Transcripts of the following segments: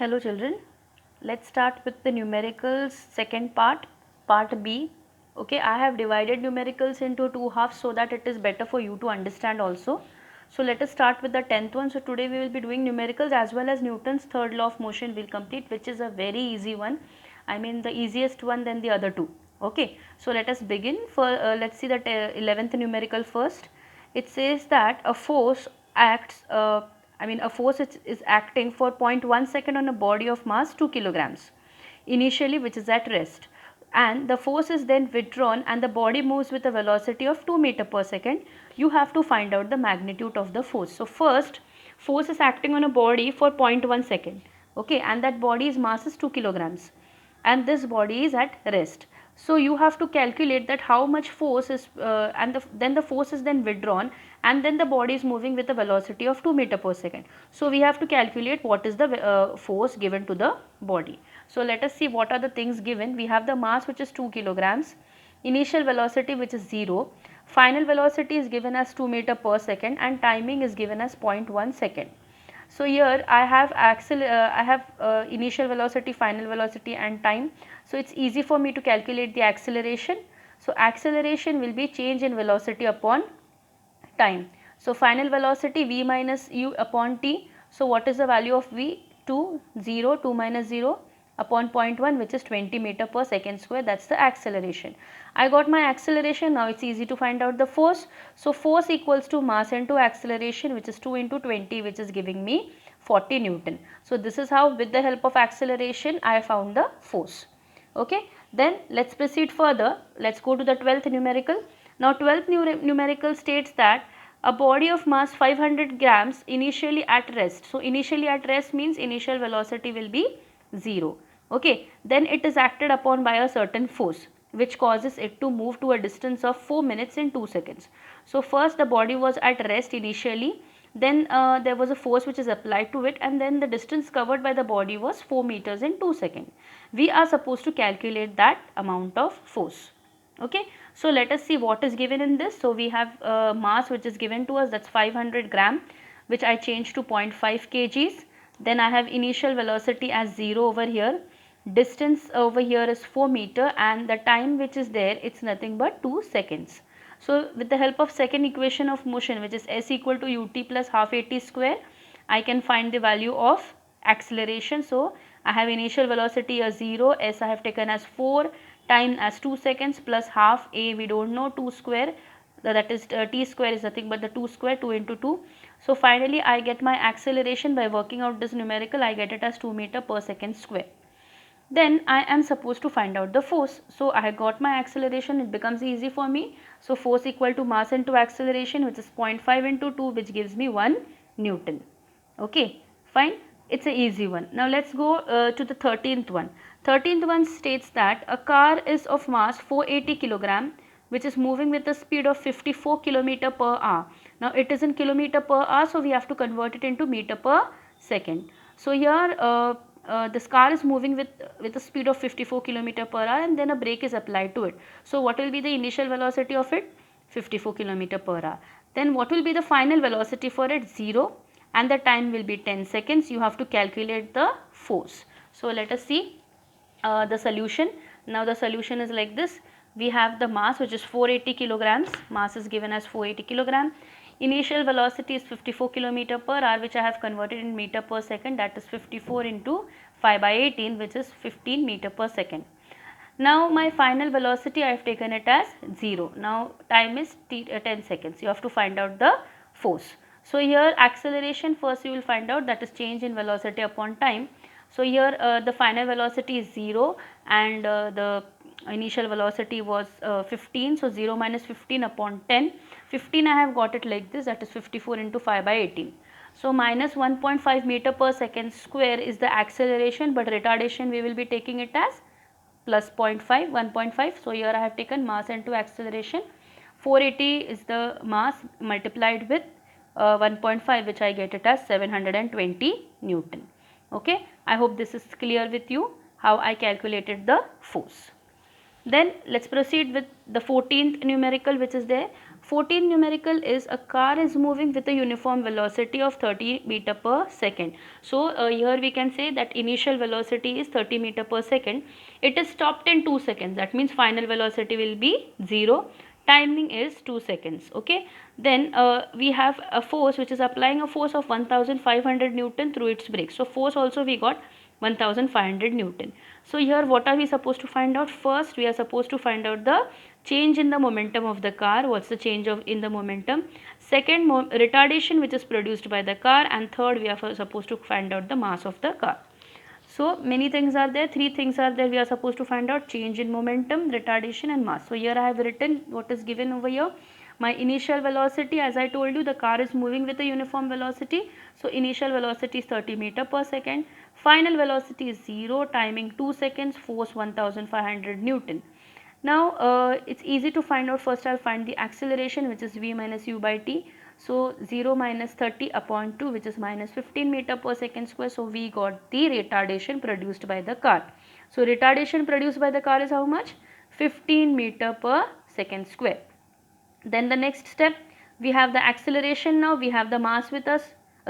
Hello children, let's start with the numericals second part, part B. Okay, I have divided numericals into two halves so that it is better for you to understand also. So let us start with the 10th one. So today we will be doing numericals as well as Newton's third law of motion will complete, which is a very easy one. I mean the easiest one than the other two. Okay, so let us begin. Let's see the 11th numerical first. It says that a force acts a force is acting for 0.1 second on a body of mass 2 kilograms initially, which is at rest, and the force is then withdrawn and the body moves with a velocity of 2 meter per second. You have to find out the magnitude of the force. So first, force is acting on a body for 0.1 second, okay, and that body's mass is 2 kilograms and this body is at rest. So you have to calculate that how much force is then the force is then withdrawn and then the body is moving with a velocity of 2 meter per second. So we have to calculate what is the force given to the body. So let us see what are the things given. We have the mass, which is 2 kilograms, initial velocity, which is 0, final velocity is given as 2 meter per second, and timing is given as 0.1 second. So here I have initial velocity, final velocity and time. So it's easy for me to calculate the acceleration. So acceleration will be change in velocity upon time. So final velocity v minus u upon t. So what is the value of v? 2, 0, 2 minus 0 upon 0.1, which is 20 meter per second square. That's the acceleration. I got my acceleration. Now it's easy to find out the force. So force equals to mass into acceleration, which is 2 into 20, which is giving me 40 Newton. So this is how, with the help of acceleration, I found the force. Okay, then let's proceed further. Let's go to the 12th numerical. Now 12th numerical states that a body of mass 500 grams initially at rest. So initially at rest means initial velocity will be 0. Okay, then it is acted upon by a certain force which causes it to move to a distance of 4 minutes in 2 seconds. So first the body was at rest initially, then there was a force which is applied to it, and then the distance covered by the body was 4 meters in 2 seconds. We are supposed to calculate that amount of force. Okay, so let us see what is given in this. So we have mass which is given to us, that's 500 gram, which I changed to 0.5 kgs. Then I have initial velocity as 0 over here, distance over here is 4 meter, and the time which is there, it's nothing but 2 seconds. So with the help of second equation of motion, which is s equal to ut plus half at square, I can find the value of acceleration. So I have initial velocity as 0, s I have taken as 4, time as 2 seconds, plus half a we don't know, 2 square, that is t square is nothing but the 2 square, 2 into 2. So finally I get my acceleration. By working out this numerical, I get it as 2 meter per second square. Then I am supposed to find out the force. So I got my acceleration, it becomes easy for me. So force equal to mass into acceleration, which is 0.5 into 2, which gives me 1 Newton. Okay, fine, it's an easy one. Now let's go to the 13th one. 13th one states that a car is of mass 480 kilogram, which is moving with a speed of 54 kilometer per hour. Now it is in kilometer per hour, so we have to convert it into meter per second. So here this car is moving with a speed of 54 kilometer per hour, and then a brake is applied to it. So what will be the initial velocity of it? 54 kilometer per hour. Then what will be the final velocity for it? 0, and the time will be 10 seconds. You have to calculate the force. So let us see the solution. Now the solution is like this. We have the mass, which is 480 kilograms. Mass is given as 480 kilogram. Initial velocity is 54 kilometer per hour, which I have converted in meter per second. That is 54 into 5 by 18, which is 15 meter per second. Now my final velocity, I have taken it as 0. Now time is 10 seconds. You have to find out the force. So here acceleration first you will find out, that is change in velocity upon time. So here the final velocity is 0 and the initial velocity was 15. So 0 minus 15 upon 10. 15 I have got it like this, that is 54 into 5 by 18. So minus 1.5 meter per second square is the acceleration, but retardation we will be taking it as plus 0.5, 1.5. So here I have taken mass into acceleration. 480 is the mass multiplied with 1.5, which I get it as 720 Newton. Okay, I hope this is clear with you how I calculated the force. Then let's proceed with the 14th numerical which is there. 14th numerical is a car is moving with a uniform velocity of 30 meter per second. So here we can say that initial velocity is 30 meter per second. It is stopped in 2 seconds. That means final velocity will be 0. Timing is 2 seconds. Okay. Then we have a force which is applying a force of 1500 Newton through its brakes. So force also we got 1500 Newton. So here what are we supposed to find out? First we are supposed to find out the change in the momentum of the car. What's the change in the momentum? Second, retardation which is produced by the car, and third we are supposed to find out the mass of the car. So many things are there, 3 things are there we are supposed to find out: change in momentum, retardation and mass. So here I have written what is given over here. My initial velocity, as I told you, the car is moving with a uniform velocity. So initial velocity is 30 meter per second. Final velocity is 0, timing 2 seconds, force 1500 Newton. Now it's easy to find out. First I'll find the acceleration which is v minus u by t. So 0 minus 30 upon 2 which is minus 15 meter per second square. So we got the retardation produced by the car. So retardation produced by the car is how much? 15 meter per second square. Then the next step, we have the acceleration. Now we have the mass with us,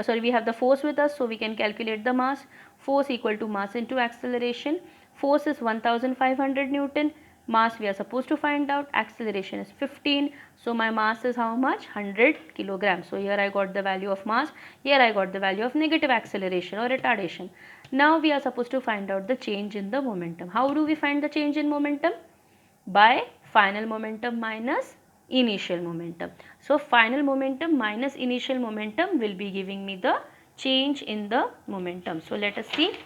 we have the force with us, so we can calculate the mass. Force equal to mass into acceleration. Force is 1500 Newton, mass we are supposed to find out, acceleration is 15, so my mass is how much? 100 kilograms. So here I got the value of mass, here I got the value of negative acceleration or retardation. Now we are supposed to find out the change in the momentum. How do we find the change in momentum? By final momentum minus initial momentum. So final momentum minus initial momentum will be giving me the change in the momentum. So let us see.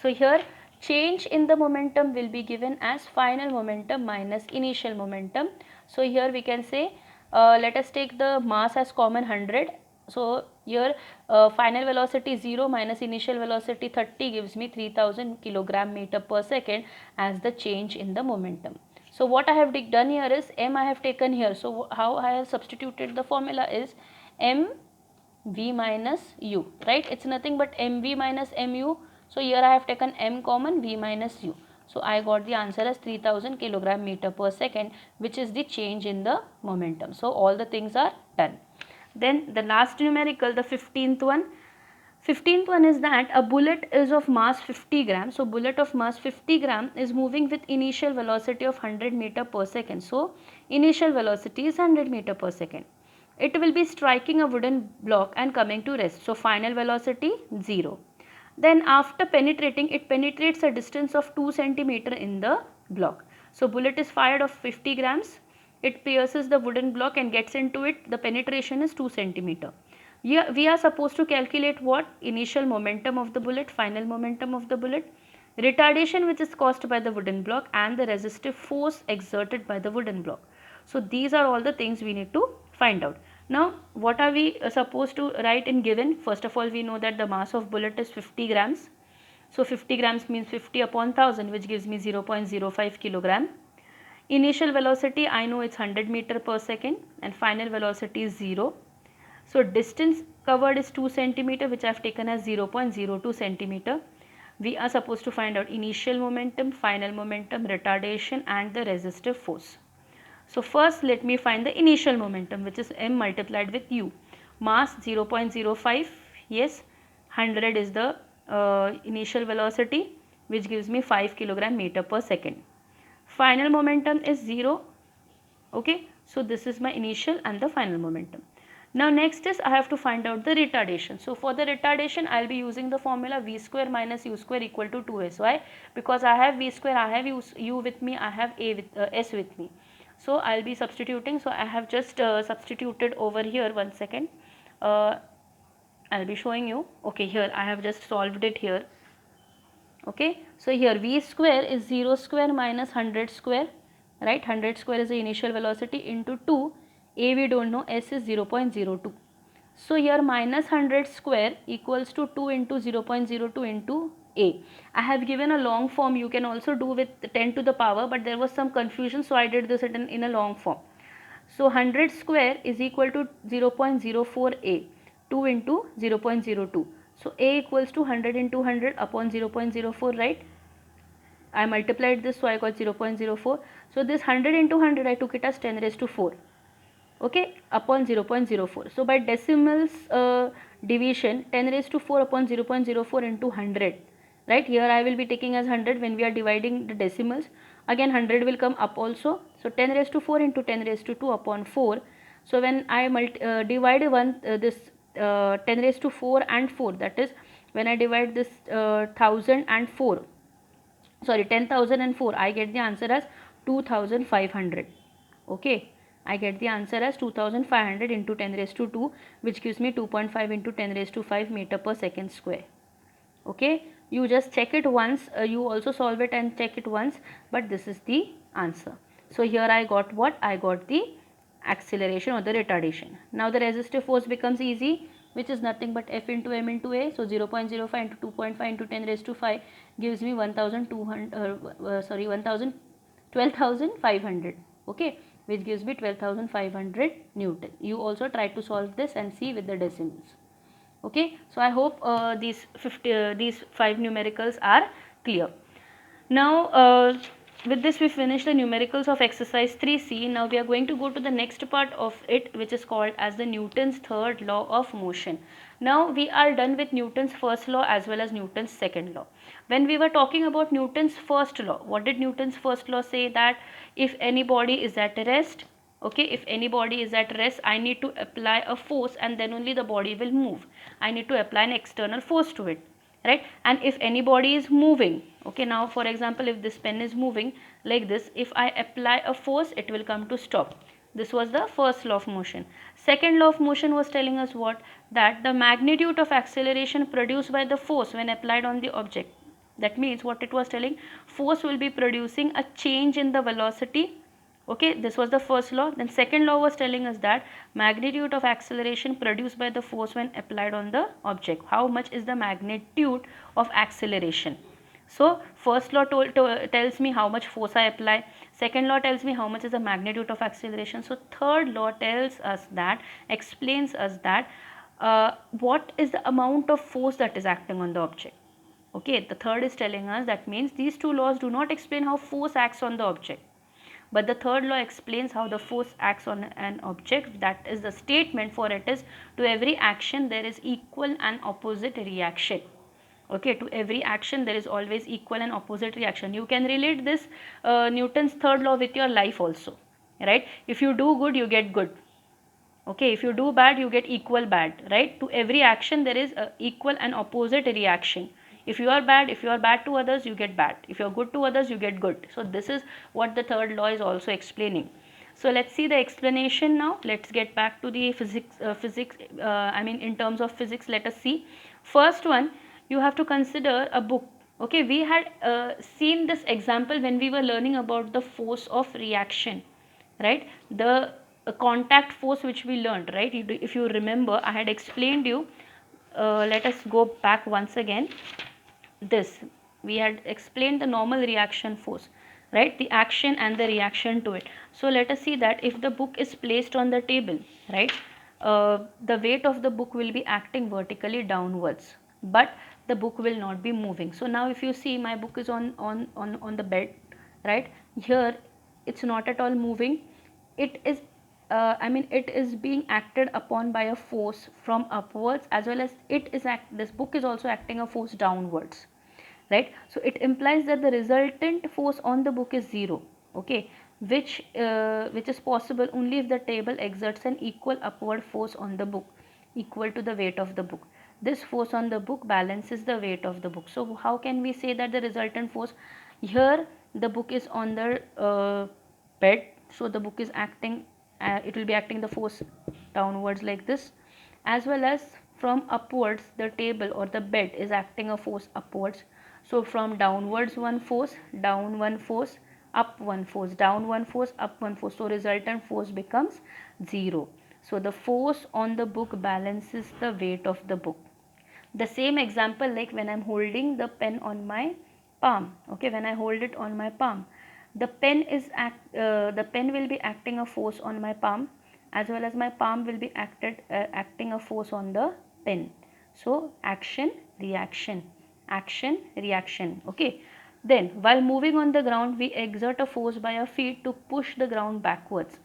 So here change in the momentum will be given as final momentum minus initial momentum. So here we can say let us take the mass as common 100. So here final velocity 0 minus initial velocity 30 gives me 3000 kilogram meter per second as the change in the momentum. So what I have done here is m I have taken here. So how I have substituted the formula is m v minus u, right? It's nothing but mv minus mu. So here I have taken m common, v minus u. So I got the answer as 3000 kilogram meter per second, which is the change in the momentum. So all the things are done. Then the last numerical, the 15th one. 15th one is that a bullet is of mass 50 grams. So bullet of mass 50 gram is moving with initial velocity of 100 meter per second. So initial velocity is 100 meter per second. It will be striking a wooden block and coming to rest. So final velocity 0. Then after penetrating, it penetrates a distance of 2 centimeter in the block. So bullet is fired of 50 grams. It pierces the wooden block and gets into it. The penetration is 2 centimeter. Here we are supposed to calculate what? Initial momentum of the bullet, final momentum of the bullet, retardation which is caused by the wooden block, and the resistive force exerted by the wooden block. So these are all the things we need to find out. Now what are we supposed to write in given? First of all, we know that the mass of bullet is 50 grams. So 50 grams means 50 upon 1000, which gives me 0.05 kilogram. Initial velocity, I know it's 100 meter per second, and final velocity is 0. So distance covered is 2 centimeter, which I have taken as 0.02 centimeter. We are supposed to find out initial momentum, final momentum, retardation and the resistive force. So first let me find the initial momentum, which is m multiplied with u. Mass 0.05, yes, 100 is the initial velocity, which gives me 5 kilogram meter per second. Final momentum is 0. Okay, so this is my initial and the final momentum. Now next is I have to find out the retardation. So for the retardation, I will be using the formula v square minus u square equal to 2s. Why? Because I have v square, I have u with me, I have s with me. So I will be substituting. So I have just substituted over here. One second. I will be showing you. Okay, here I have just solved it here. Okay, so here v square is 0 square minus 100 square, right? 100 square is the initial velocity into 2, a we don't know, s is 0.02. So here minus 100 square equals to 2 into 0.02 into a. I have given a long form. You can also do with 10 to the power, but there was some confusion, so I did this in a long form. So 100 square is equal to 0.04 a, 2 into 0.02. So a equals to 100 into 100 upon 0.04, right? I multiplied this, so I got 0.04. So this 100 into 100, I took it as 10 raised to 4. Okay, upon 0.04. So by decimals division, 10 raised to 4 upon 0.04 into 100. Right, here I will be taking as 100 when we are dividing the decimals. Again 100 will come up also. So 10 raised to 4 into 10 raised to 2 upon 4. So when I divide this 10 raised to 4 and 4, that is when I divide this 1004, sorry 10,004, I get the answer as 2500. Okay, I get the answer as 2500 into 10 raised to 2, which gives me 2.5 into 10 raised to 5 meter per second square. Okay, you just check it once, you also solve it and check it once, but this is the answer. So here I got what? I got the acceleration or the retardation. Now the resistive force becomes easy, which is nothing but F into m into a. So 0.05 into 2.5 into 10 raised to 5 gives me 12,500. Okay, which gives me 12,500 Newton. You also try to solve this and see with the decimals. Okay, so I hope these 5 numericals are clear. Now with this we finish the numericals of exercise 3C. Now we are going to go to the next part of it, which is called as the Newton's third law of motion. Now we are done with Newton's first law as well as Newton's second law. When we were talking about Newton's first law, what did Newton's first law say? That if any body is at rest, okay, if any body is at rest, I need to apply a force and then only the body will move. I need to apply an external force to it, right? And if any body is moving, okay, now for example if this pen is moving like this, if I apply a force, it will come to stop. This was the first law of motion. Second law of motion was telling us what? That the magnitude of acceleration produced by the force when applied on the object, that means what it was telling, force will be producing a change in the velocity. Okay, this was the first law. Then second law was telling us that magnitude of acceleration produced by the force when applied on the object. How much is the magnitude of acceleration? So first law tells me how much force I apply. Second law tells me how much is the magnitude of acceleration. So third law tells us that, explains us that what is the amount of force that is acting on the object. Okay, the third is telling us, that means these two laws do not explain how force acts on the object, but the third law explains how the force acts on an object. That is the statement for it is, to every action there is equal and opposite reaction. Okay, to every action there is always equal and opposite reaction. You can relate this Newton's third law with your life also, right? If you do good, you get good. Okay, if you do bad, you get equal bad, right? To every action there is a equal and opposite reaction. If you are bad to others, you get bad. If you are good to others, you get good. So this is what the third law is also explaining. So let's see the explanation now. Let's get back to the physics. I mean in terms of physics, let us see. First one, you have to consider a book. Okay, we had seen this example when we were learning about the force of reaction, right? The contact force which we learned, right? If you remember, I had explained you. Let us go back once again. This, we had explained the normal reaction force, right? The action and the reaction to it. So let us see that if the book is placed on the table, right, the weight of the book will be acting vertically downwards, but the book will not be moving. So now if you see, my book is on the bed, right? Here it's not at all moving. It is it is being acted upon by a force from upwards, as well as this book is also acting a force downwards, right? So it implies that the resultant force on the book is 0. Okay, which is possible only if the table exerts an equal upward force on the book equal to the weight of the book. This force on the book balances the weight of the book. So how can we say that the resultant force? Here the book is on the bed, so the book is acting, it will be acting the force downwards like this, as well as from upwards the table or the bed is acting a force upwards. So from downwards one force, down one force, up one force, down one force, up one force. So resultant force becomes 0. So the force on the book balances the weight of the book. The same example, like when I'm holding the pen on my palm. Okay, when I hold it on my palm, the pen will be acting a force on my palm, as well as my palm will be acting a force on the pen. So action reaction, action reaction. Okay, Then, while moving on the ground, we exert a force by our feet to push the ground backwards,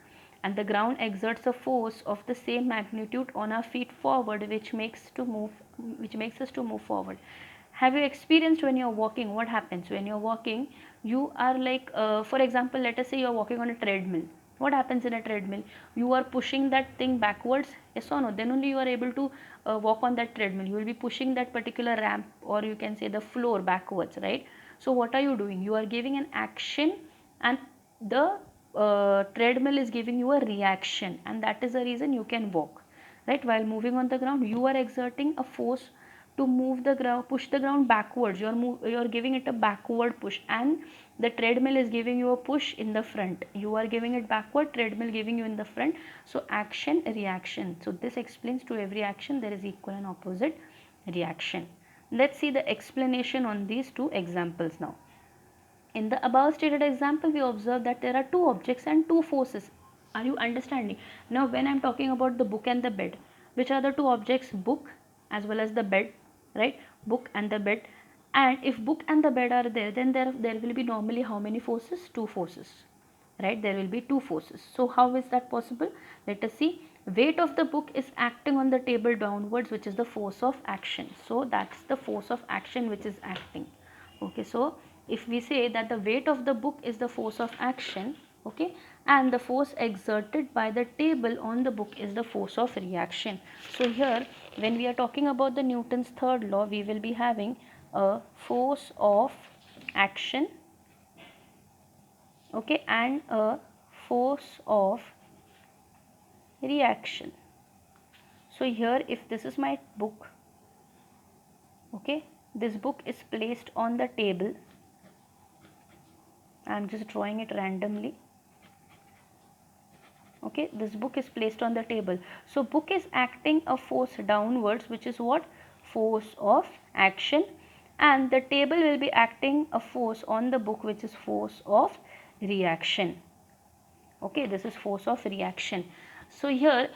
and the ground exerts a force of the same magnitude on our feet forward, which makes us to move forward. Have you experienced when you're walking? What happens when you're walking? You are like, for example, let us say you're walking on a treadmill. What happens in a treadmill? You are pushing that thing backwards, yes or no? Then only you are able to walk on that treadmill. You will be pushing that particular ramp, or you can say the floor, backwards, right? So what are you doing? You are giving an action, and the treadmill is giving you a reaction, and that is the reason you can walk, right? While moving on the ground, you are exerting a force to move the ground, push the ground backwards. You're giving it a backward push, and the treadmill is giving you a push in the front. You are giving it backward, treadmill giving you in the front. So action, reaction. So this explains, to every action there is equal and opposite reaction. Let's see the explanation on these two examples now. In the above stated example, we observe that there are two objects and two forces. Are you understanding? Now when I am talking about the book and the bed, which are the two objects? Book as well as the bed, right? Book and the bed. And if book and the bed are there, then there will be normally how many forces? Two forces, right? There will be two forces. So how is that possible? Let us see. Weight of the book is acting on the table downwards, which is the force of action. So that's the force of action which is acting. Okay, so if we say that the weight of the book is the force of action, okay, and the force exerted by the table on the book is the force of reaction. So here when we are talking about the Newton's third law, we will be having a force of action, okay, and a force of reaction. So here if this is my book, okay, this book is placed on the table. I am just drawing it randomly. Okay, this book is placed on the table. So book is acting a force downwards, which is what? Force of action, and the table will be acting a force on the book, which is force of reaction. Okay, this is force of reaction. So here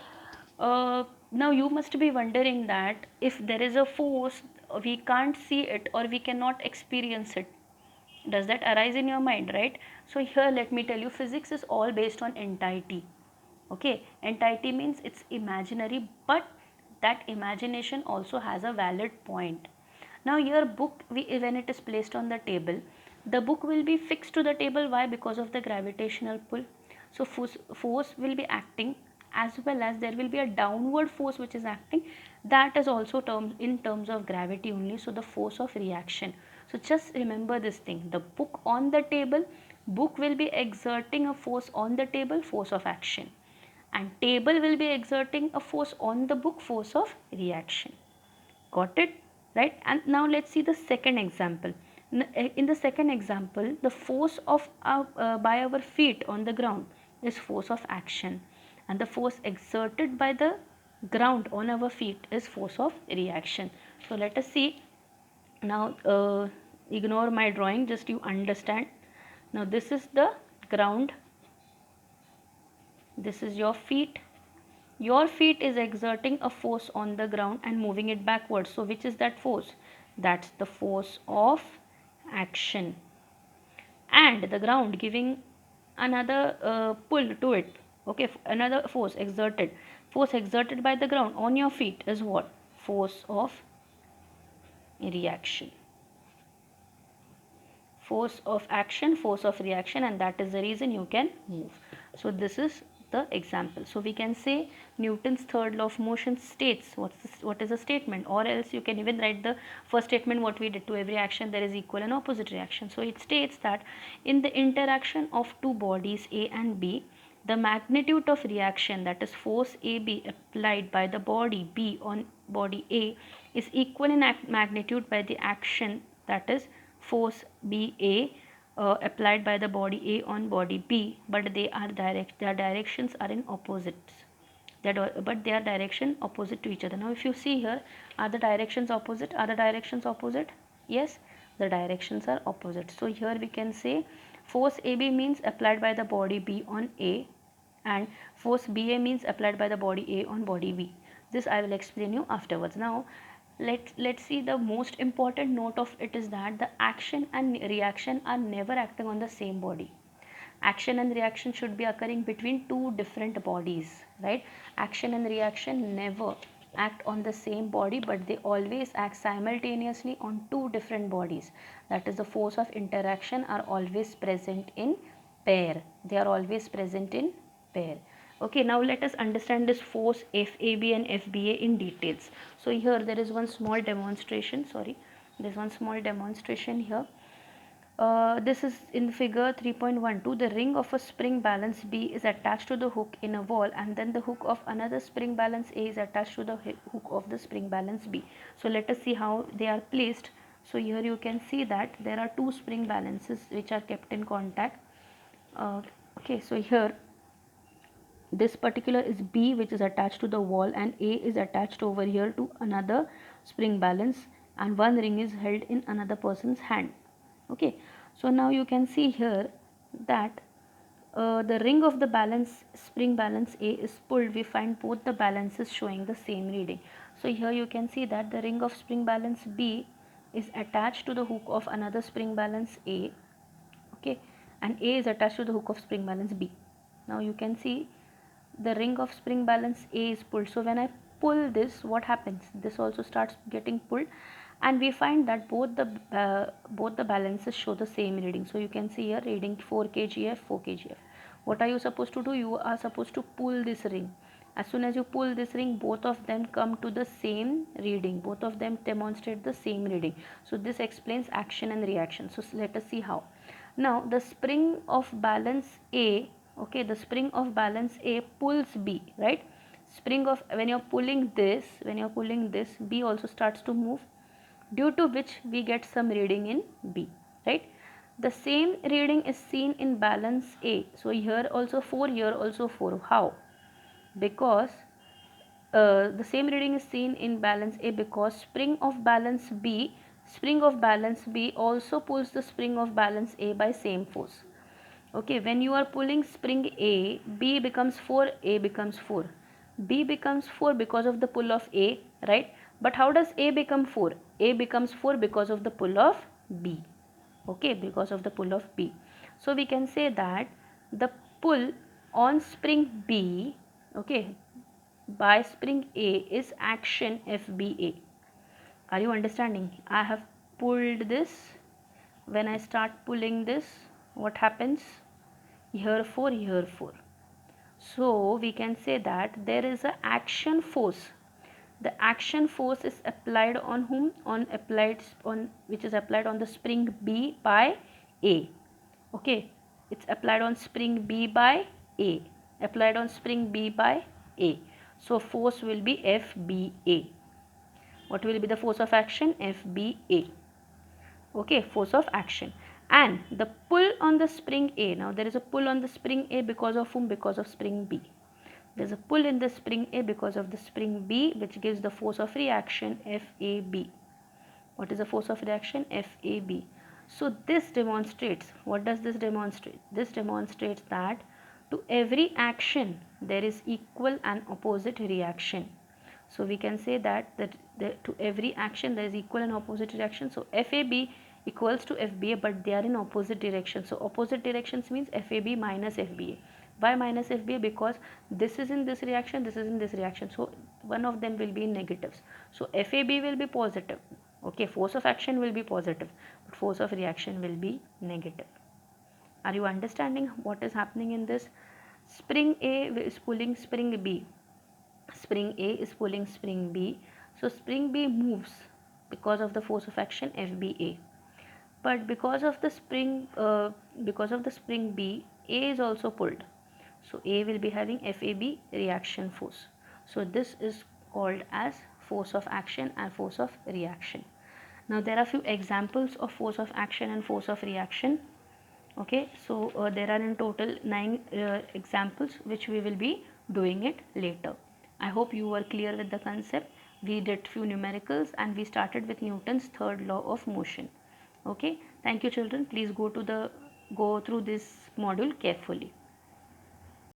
now you must be wondering that if there is a force, we can't see it or we cannot experience it. Does that arise in your mind, right? So here let me tell you, physics is all based on entity. Okay, entity means it's imaginary, but that imagination also has a valid point. Now your book, when it is placed on the table, the book will be fixed to the table. Why? Because of the gravitational pull. So force will be acting, as well as there will be a downward force which is acting, that is also in terms of gravity only. So the force of reaction. So just remember this thing, the book on the table, book will be exerting a force on the table, force of action, and table will be exerting a force on the book, force of reaction. Got it? Right? And now let's see the second example. In the second example, the force of by our feet on the ground is force of action, and the force exerted by the ground on our feet is force of reaction. So let us see now. Ignore my drawing, just you understand. Now this is the ground, this is your feet. Your feet is exerting a force on the ground and moving it backwards. So which is that force? That's the force of action. And the ground giving another pull to it. Okay, another force exerted. Force exerted by the ground on your feet is what? Force of reaction. Force of action, force of reaction, and that is the reason you can move. So this is the example. So we can say Newton's third law of motion states, what is a statement, or else you can even write the first statement what we did, to every action there is equal and opposite reaction. So it states that in the interaction of two bodies A and B, the magnitude of reaction, that is force AB applied by the body B on body A, is equal in magnitude by the action, that is force BA applied by the body A on body B, but their directions are in opposites. But they are direction opposite to each other. Now if you see here, are the directions opposite? Are the directions opposite? Yes, the directions are opposite. So here we can say force AB means applied by the body B on A, and force BA means applied by the body A on body B. This I will explain you afterwards. Now let's see, the most important note of it is that the action and reaction are never acting on the same body. Action and reaction should be occurring between two different bodies, right? Action and reaction never act on the same body, but they always act simultaneously on two different bodies. That is, the force of interaction are always present in pair. They are always present in pair. Okay, now let us understand this force FAB and FBA in details. So here there is one small demonstration, sorry, there is one small demonstration here. This is in figure 3.12. The ring of a spring balance B is attached to the hook in a wall, and then the hook of another spring balance A is attached to the hook of the spring balance B. So let us see how they are placed. So here you can see that there are two spring balances which are kept in contact. Okay, so here this particular is B, which is attached to the wall, and A is attached over here to another spring balance, and one ring is held in another person's hand. Okay, so now you can see here that the ring of the balance spring balance A is pulled. We find both the balances showing the same reading. So here you can see that the ring of spring balance B is attached to the hook of another spring balance A, okay, and A is attached to the hook of spring balance B. Now you can see the ring of spring balance A is pulled. So when I pull this, what happens? This also starts getting pulled, and we find that both the balances show the same reading. So you can see here reading 4 kgf, 4 kgf. What are you supposed to do? You are supposed to pull this ring. As soon as you pull this ring, both of them come to the same reading. Both of them demonstrate the same reading. So this explains action and reaction. So let us see how. Now the spring of balance A, okay, the spring of balance A pulls B, right? Spring of, when you're pulling this, B also starts to move, due to which we get some reading in B, right? The same reading is seen in balance A. So here also 4, here also 4. How? Because the same reading is seen in balance A because spring of balance B also pulls the spring of balance A by same force. Okay, when you are pulling spring A, B becomes 4, A becomes 4. B becomes 4 because of the pull of A, right? But how does A become 4? A becomes 4 because of the pull of B. Okay, because of the pull of B. So we can say that the pull on spring B, okay, by spring A is action FBA. Are you understanding? I have pulled this. When I start pulling this, what happens? Here 4, here 4. So we can say that there is a action force. The action force is applied on whom? Which is applied on the spring B by A. Okay, it's applied on spring B by A. Applied on spring B by A. So force will be FBA. What will be the force of action? FBA. Okay, force of action. And the pull on the spring A. Now there is a pull on the spring A because of whom? Because of spring B. There is a pull in the spring A because of the spring B, which gives the force of reaction FAB. What is the force of reaction? FAB. So this demonstrates, what does this demonstrate? This demonstrates that to every action there is equal and opposite reaction. So we can say that to every action there is equal and opposite reaction. So FAB equals to FBA, but they are in opposite direction. So opposite directions means FAB minus FBA. Why minus FBA? Because this is in this reaction, this is in this reaction. So one of them will be in negatives. So FAB will be positive. Okay, force of action will be positive, but force of reaction will be negative. Are you understanding what is happening in this? Spring A is pulling spring B. Spring A is pulling spring B. So spring B moves because of the force of action FBA. But because of the spring B, A is also pulled. So A will be having FAB reaction force. So this is called as force of action and force of reaction. Now there are few examples of force of action and force of reaction. Okay, so there are in total 9 examples which we will be doing it later. I hope you were clear with the concept. We did few numericals and we started with Newton's third law of motion. Okay, thank you children. Please go through this module carefully.